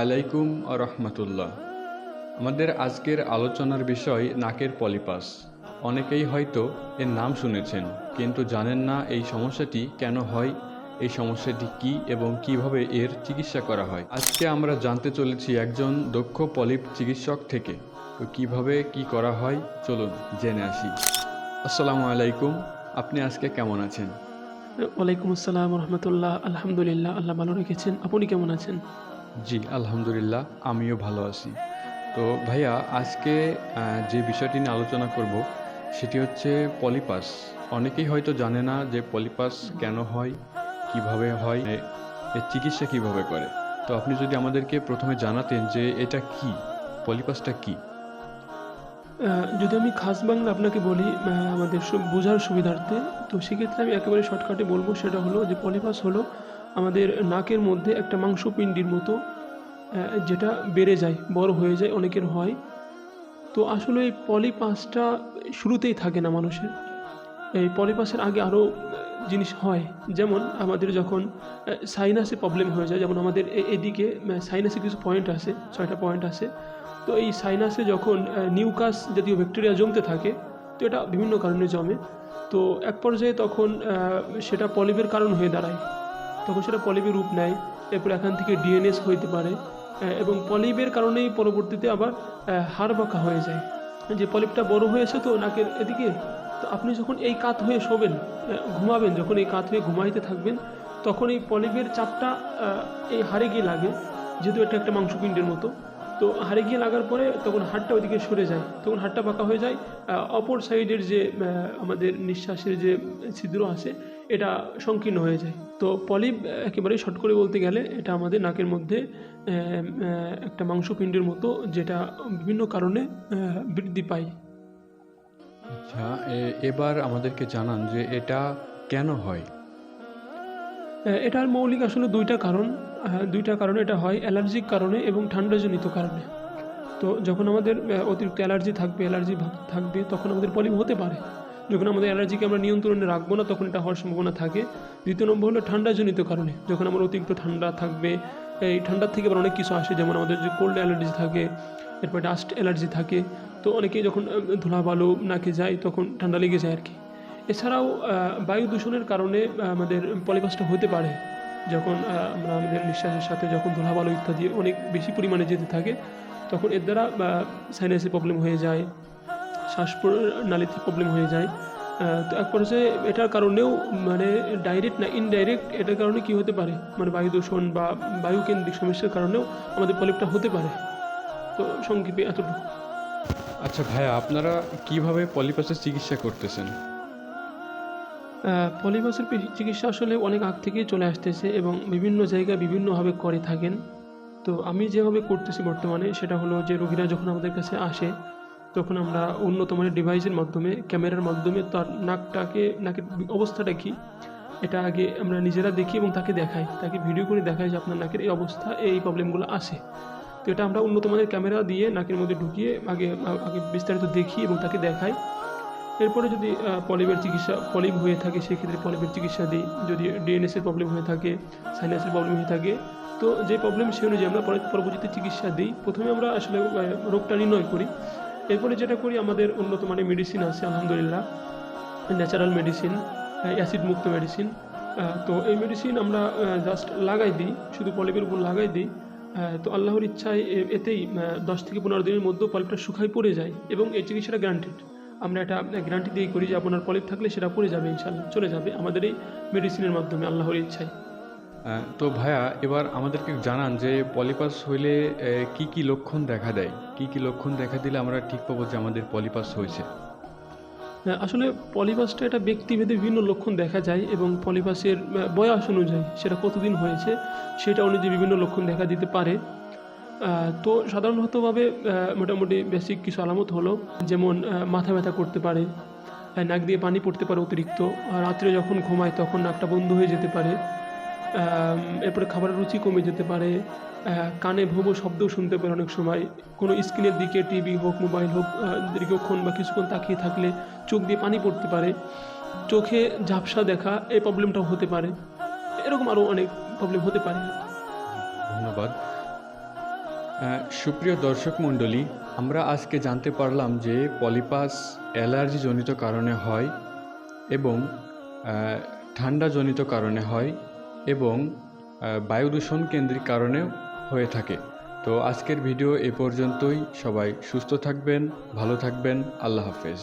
আলাইকুম রহমতুল্লাহ। আমাদের আজকের আলোচনার বিষয় নাকের পলিপাস। অনেকেই হয়তো এর নাম শুনেছেন, কিন্তু জানেন না এই সমস্যাটি কেন হয়, এই সমস্যাটি কি এবং কিভাবে এর চিকিৎসা করা হয়। আজকে আমরা জানতে চলেছি একজন দক্ষ পলিপ চিকিৎসক থেকে। তো কিভাবে কি করা হয় চলুন জেনে আসি। আসসালামু আলাইকুম, আপনি আজকে কেমন আছেন? ওয়ালাইকুম আসসালাম রহমতুল্লাহ। আলহামদুলিল্লাহ, আল্লাহ ভালো রেখেছেন। আপনি কেমন আছেন? জি আলহামদুলিল্লাহ, আমিও ভালো আছি। তো ভাইয়া, আজকে যে বিষয়টি নিয়ে আলোচনা করব সেটি হচ্ছে পলিপাস। অনেকেই হয়তো জানে না যে পলিপাস কেন হয়, কিভাবে হয়, এর চিকিৎসা কিভাবে করে। তো আপনি যদি আমাদেরকে প্রথমে জানাতেন যে এটা কি, পলিপাসটা কি। যদি আমি খাস বাংলা আপনাকে বলি আমাদের বোঝার সুবিধার্থে, তো সেক্ষেত্রে আমি একেবারে শর্টকাটে বলবো। সেটা হলো যে পলিপাস হলো আমাদের নাকের মধ্যে একটা মাংসপিণ্ডির মতো, যেটা বেড়ে যায়, বড় হয়ে যায়, অনেকের হয়। তো আসলে এই পলিপাসটা শুরুতেই থাকে না মানুষের। এই পলিপাসের আগে আরও জিনিস হয়। যেমন আমাদের যখন সাইনাসে প্রবলেম হয়ে যায়, যেমন আমাদের এদিকে সাইনাসে কিছু পয়েন্ট আছে, 6টা পয়েন্ট আছে। তো এই সাইনাসে যখন নিউকাস জাতীয় ব্যাকটেরিয়া জমতে থাকে, তো এটা বিভিন্ন কারণে জমে। তো এক পর্যায়ে তখন সেটা পলিপের কারণ হয়ে দাঁড়ায়। তখন সেটা পলিপের রূপ নেয়। এরপর এখান থেকে ডিএনএস হইতে পারে, এবং পলিপের কারণেই পরবর্তীতে আবার হাড় বাঁকা হয়ে যায়। যে পলিপটা বড় হয়েছে তো নাকের এদিকে, তো আপনি যখন এই কাত হয়ে শোবেন, ঘুমাবেন, যখন এই কাত হয়ে ঘুমাইতে থাকবেন, তখন এই পলিপের চাপটা এই হাড়ে গিয়ে লাগে। যেহেতু এটা একটা মাংসপিণ্ডের মতো, তো হাড়ে গিয়ে লাগার পরে তখন হাড়টা ওইদিকে সরে যায়, তখন হাড়টা বাঁকা হয়ে যায়। অপর সাইডের যে আমাদের নিঃশ্বাসের যে ছিদ্র আছে, এটা সংকীর্ণ হয়ে যায়। তো পলিপ একেবারেই শর্ট করে বলতে গেলে এটা আমাদের নাকের মধ্যে একটা মাংসপিণ্ডের মতো, যেটা বিভিন্ন কারণে বৃদ্ধি পায়। আচ্ছা, এবার আমাদেরকে জানান যে এটা কেন হয়। এটার মৌলিক আসলে দুইটা কারণ। দুইটা কারণে এটা হয়: অ্যালার্জিক কারণে এবং ঠান্ডাজনিত কারণে। তো যখন আমাদের অতিরিক্ত অ্যালার্জি থাকবে, অ্যালার্জি ভাব থাকবে, তখন আমাদের পলিপ হতে পারে। যখন আমাদের অ্যালার্জিকে আমরা নিয়ন্ত্রণে রাখবো না, তখন এটা হওয়ার সম্ভাবনা থাকে। দ্বিতীয় নম্বর হলো ঠান্ডাজনিত কারণে। যখন আমার অতিরিক্ত ঠান্ডা থাকবে, এই ঠান্ডার থেকে আবার অনেক কিছু আসে, যেমন আমাদের যে কোল্ড অ্যালার্জি থাকে, এরপর ডাস্ট অ্যালার্জি থাকে। তো অনেকেই যখন ধুলাবালু নাকে যায়, তখন ঠান্ডা লেগে যায় আর কি। এছাড়াও বায়ু দূষণের কারণে আমাদের পলিপাসটা হতে পারে। যখন আমরা আমাদের নিঃশ্বাসের সাথে যখন ধুলাবালু ইত্যাদি অনেক বেশি পরিমাণে যেতে থাকে, তখন এর দ্বারা সাইনাসে প্রবলেম হয়ে যায়, শ্বাসনালীতে প্রবলেম হয়ে যায়। তো এক পর্যায়ে এটার কারণেও, মানে ডাইরেক্ট না ইনডাইরেক্ট, এটার কারণে কি হতে পারে, মানে বায়ু দূষণ বা বায়ুকেন্দ্রিক সমস্যার কারণেও আমাদের পলিপটা হতে পারে। তো সংক্ষেপে এতটুকু। আচ্ছা ভাইয়া, আপনারা কিভাবে পলিপাসের চিকিৎসা করতেছেন? পলিপাসের চিকিৎসা আসলে অনেক আগ থেকেই চলে আসতেছে এবং বিভিন্ন জায়গায় বিভিন্নভাবে করে থাকেন। তো আমি যেভাবে করতেছি বর্তমানে, সেটা হলো যে রোগীরা যখন আমাদের কাছে আসে, তখন আমরা উন্নত মানের ডিভাইসের মাধ্যমে, ক্যামেরার মাধ্যমে তার নাকের অবস্থাটা কী, এটা আগে আমরা নিজেরা দেখি এবং তাকে দেখাই, তাকে ভিডিও করে দেখাই যে আপনার নাকের এই অবস্থা, এই প্রবলেমগুলো আসে। তো এটা আমরা উন্নত মানের ক্যামেরা দিয়ে নাকের মধ্যে ঢুকিয়ে আগে আগে বিস্তারিত দেখি এবং তাকে দেখাই। এরপরে যদি পলিপ হয়ে থাকে, সেক্ষেত্রে পলিপের চিকিৎসা দিই। যদি ডিএনএসের প্রবলেম হয়ে থাকে, সাইনাসের প্রবলেম হয়ে থাকে, তো যে প্রবলেম সে অনুযায়ী আমরা পরবর্তীতে চিকিৎসা দিই। প্রথমে আমরা আসলে রোগটা নির্ণয় করি। এরপরে যেটা করি, আমাদের উন্নত মানের মেডিসিন আছে আলহামদুলিল্লাহ, ন্যাচারাল মেডিসিন, অ্যাসিড মুক্ত মেডিসিন। তো এই মেডিসিন আমরা জাস্ট লাগাই দিই, শুধু পলিপের উপর লাগাই দিই। তো আল্লাহর ইচ্ছায় এতেই 10 থেকে 15 দিনের মধ্যে পলিপটা শুকায় পড়ে যায় এবং এই চিকিৎসাটা গ্যারান্টেড। আমরা এটা গ্যারান্টি দিয়েই করি যে আপনার পলিপ থাকলে সেটা পড়ে যাবে, ইনশাল্লাহ চলে যাবে আমাদের এই মেডিসিনের মাধ্যমে, আল্লাহর ইচ্ছায়। তো ভাইয়া, এবার আমাদেরকে জানান যে পলিপাস হইলে কি কি লক্ষণ দেখা দেয়, কি কি লক্ষণ দেখা দিলে আমরা ঠিক পাবো যে আমাদের পলিপাস হয়েছে। আসলে পলিপাসটা এটা ব্যক্তিভেদে বিভিন্ন লক্ষণ দেখা যায় এবং পলিপাসের বয়স অনুযায়ী, সেটা কতদিন হয়েছে সেটা অনুযায়ী বিভিন্ন লক্ষণ দেখা দিতে পারে। তো সাধারণতভাবে মোটামুটি বেসিক কিছু আলামত হলো, যেমন মাথা ব্যথা করতে পারে, নাক দিয়ে পানি পড়তে পারে অতিরিক্ত, রাত্রে যখন ঘুমায় তখন নাকটা বন্ধ হয়ে যেতে পারে, এরপরে খাবারের রুচি কমে যেতে পারে, কানে ভোঁ ভোঁ শব্দও শুনতে পারে অনেক সময়, কোনো স্ক্রিনের দিকে, টিভি হোক, মোবাইল হোক, দীর্ঘক্ষণ বা কিছুক্ষণ তাকিয়ে থাকলে চোখ দিয়ে পানি পড়তে পারে, চোখে ঝাপসা দেখা, এই প্রবলেমটাও হতে পারে। এরকম আরও অনেক প্রবলেম হতে পারে। ধন্যবাদ। সুপ্রিয় দর্শক মণ্ডলী, আমরা আজকে জানতে পারলাম যে পলিপাস অ্যালার্জিজনিত কারণে হয় এবং ঠান্ডাজনিত কারণে হয় এবং বায়ু দূষণ কেন্দ্রিক কারণেও হয়ে থাকে। তো আজকের ভিডিও এ পর্যন্তই। সবাই সুস্থ থাকবেন, ভালো থাকবেন। আল্লাহ হাফেজ।